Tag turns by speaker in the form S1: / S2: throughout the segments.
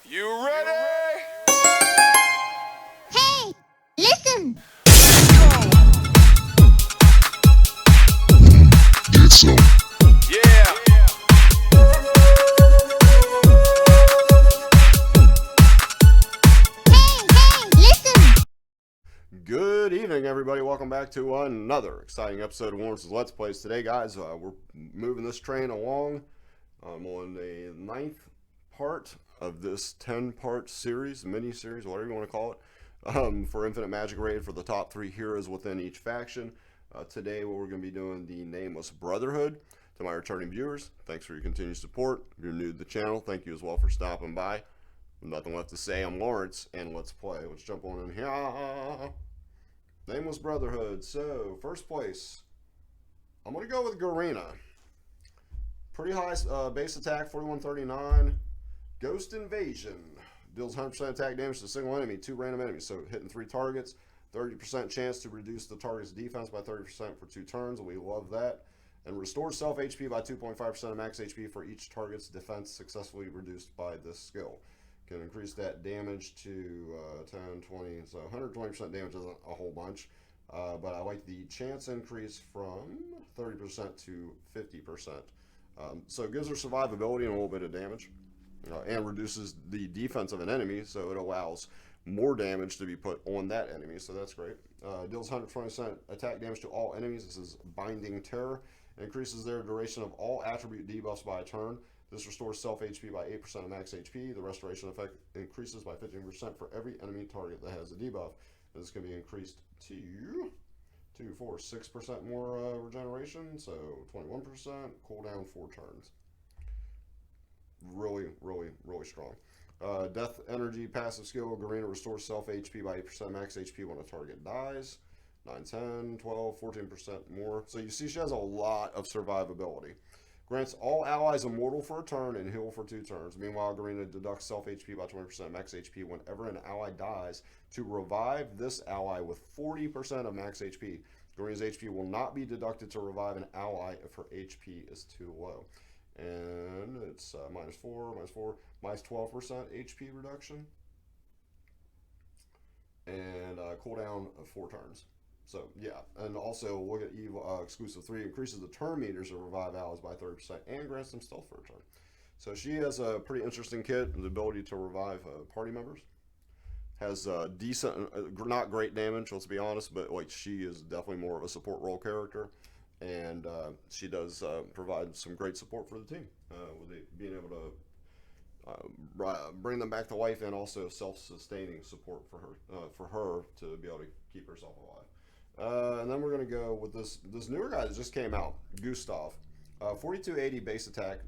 S1: You ready?
S2: Hey, listen!
S3: Get some.
S1: Yeah.
S2: Hey, listen!
S4: Good evening, everybody. Welcome back to another exciting episode of Lawrence's Let's Plays. Today, guys, we're moving this train along. I'm on the 9th part of this 10-part series, mini-series, whatever you want to call it, for Infinite Magicraid for the top 3 heroes within each faction. Today, we're going to be doing the Nameless Brotherhood. To my returning viewers, thanks for your continued support. If you're new to the channel, thank you as well for stopping by. Nothing left to say. I'm Lawrence, and let's play. Let's jump on in here. Nameless Brotherhood. So, first place, I'm going to go with Garena. Pretty high base attack, 4139. Ghost Invasion. Deals 100% attack damage to a single enemy, 2 random enemies. So, hitting 3 targets. 30% chance to reduce the target's defense by 30% for 2 turns. We love that. And restores self HP by 2.5% of max HP for each target's defense successfully reduced by this skill. Can increase that damage to 10, 20, so 120% damage isn't a whole bunch, but I like the chance increase from 30% to 50%. So it gives her survivability and a little bit of damage, and reduces the defense of an enemy, so it allows more damage to be put on that enemy, so that's great. Deals 120% attack damage to all enemies. This is Binding Terror. It increases their duration of all attribute debuffs by a turn. This restores self HP by 8% of max HP. The restoration effect increases by 15% for every enemy target that has a debuff. This can be increased to 6% more regeneration, so 21%, cooldown 4 turns. Really, really, really strong. Death Energy passive skill, Garena restores self HP by 8% max HP when a target dies. 9, 10, 12, 14% more. So you see she has a lot of survivability. Grants all allies immortal for a turn and heal for 2 turns. Meanwhile, Garena deducts self HP by 20% max HP whenever an ally dies to revive this ally with 40% of max HP. Garena's HP will not be deducted to revive an ally if her HP is too low. And it's minus 4, minus 12% HP reduction. And cooldown of 4 turns. So, yeah, and also look at Evil Exclusive 3, increases the turn meters of revive allies by 30% and grants them stealth for a turn. So she has a pretty interesting kit, the ability to revive party members. Has decent, not great damage, let's be honest, but like she is definitely more of a support role character. And she does provide some great support for the team, with being able to bring them back to life and also self-sustaining support for her to be able to keep herself alive. And then we're going to go with this newer guy that just came out, Gustav. 4280 base attack,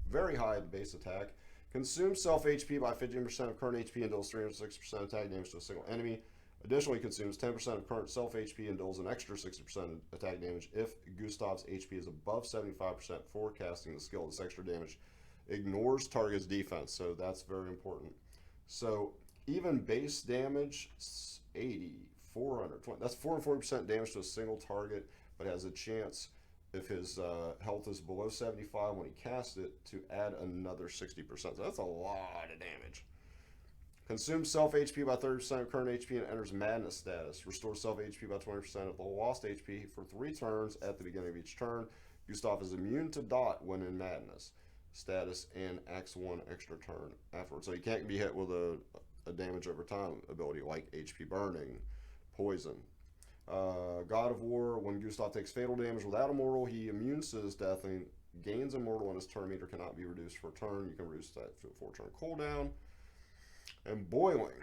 S4: very high base attack. Consumes self HP by 15% of current HP and deals 306% attack damage to a single enemy. Additionally, consumes 10% of current self HP and deals an extra 60% attack damage if Gustav's HP is above 75%. Forecasting the skill. This extra damage ignores target's defense, so that's very important. So even base damage 80. 420. That's 440% damage to a single target, but has a chance, if his health is below 75 when he casts it, to add another 60%. So that's a lot of damage. Consumes self HP by 30% of current HP and enters Madness status. Restores self HP by 20% of the lost HP for 3 turns at the beginning of each turn. Gustav is immune to dot when in Madness status and acts 1 extra turn afterwards. So he can't be hit with a damage over time ability like HP burning, poison. God of War, when Gustav takes fatal damage without immortal, he immunes to his death and gains immortal, and his turn meter cannot be reduced for a turn. You can reduce that to a 4-turn cooldown. And Boiling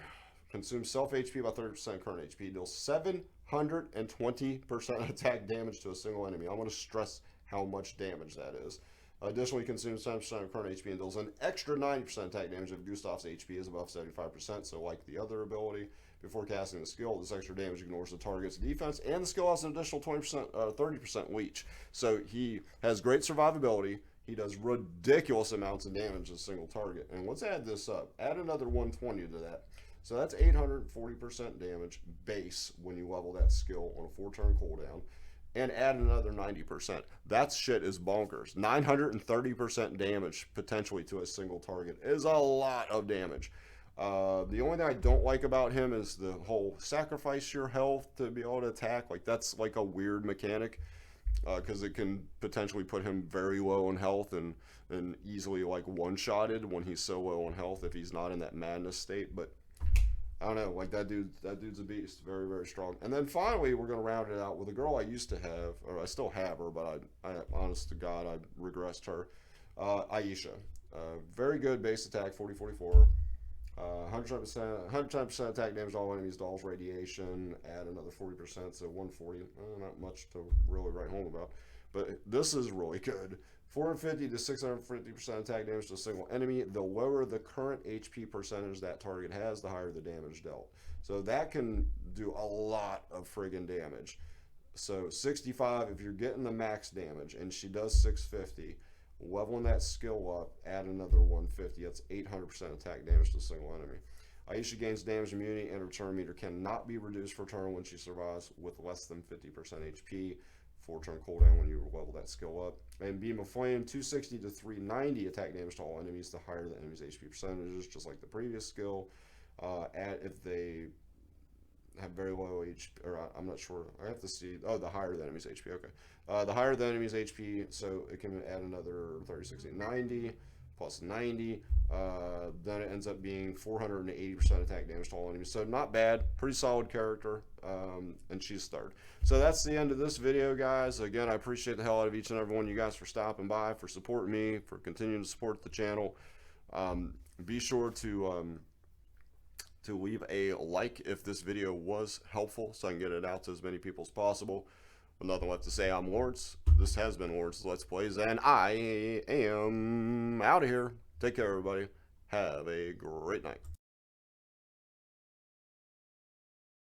S4: consumes self HP by 30% current HP, deals 720% attack damage to a single enemy. I want to stress how much damage that is. Additionally, consumes 10% of current HP and deals an extra 90% attack damage if Gustav's HP is above 75%, so like the other ability. Before casting the skill, this extra damage ignores the target's defense, and the skill has an additional 30% leech. So he has great survivability. He does ridiculous amounts of damage to a single target. And let's add this up. Add another 120 to that. So that's 840% damage base when you level that skill on a 4-turn cooldown. and add another 90%. That shit is bonkers. 930% damage potentially to a single target is a lot of damage. The only thing I don't like about him is the whole sacrifice your health to be able to attack. Like, that's like a weird mechanic, because it can potentially put him very low in health and easily like one-shotted when he's so low in health if he's not in that madness state. But I don't know, like that dude's a beast, very, very strong. And then finally, we're gonna round it out with a girl I used to have, or I still have her, but I honest to God, I regressed her. Aisha, very good base attack, 40-44. 110% attack damage to all enemies, dolls, radiation, add another 40%, so 140. Not much to really write home about, but this is really good. 450 to 650% attack damage to a single enemy. The lower the current HP percentage that target has, the higher the damage dealt. So that can do a lot of friggin' damage. So 65, if you're getting the max damage, and she does 650, leveling that skill up, add another 150. That's 800% attack damage to a single enemy. Aisha gains damage immunity, and her turn meter cannot be reduced for a turn when she survives with less than 50% HP. 4-turn cooldown when you level that skill up. And Beam of Flame, 260 to 390 attack damage to all enemies, the higher the enemy's HP percentages, just like the previous skill. If they have very low HP, or I'm not sure, I have to see, oh, the higher the enemy's HP, okay. The higher the enemy's HP, so it can add another 30, 60, 90, plus 90, then it ends up being 480% attack damage to all enemies. So not bad, pretty solid character, and she's third. So that's the end of this video, guys. Again, I appreciate the hell out of each and every one of you guys for stopping by, for supporting me, for continuing to support the channel. Be sure to leave a like if this video was helpful, so I can get it out to as many people as possible. With nothing left to say, I'm Lawrence. This has been Lawrence's Let's Plays, and I am out of here. Take care, everybody. Have a great night.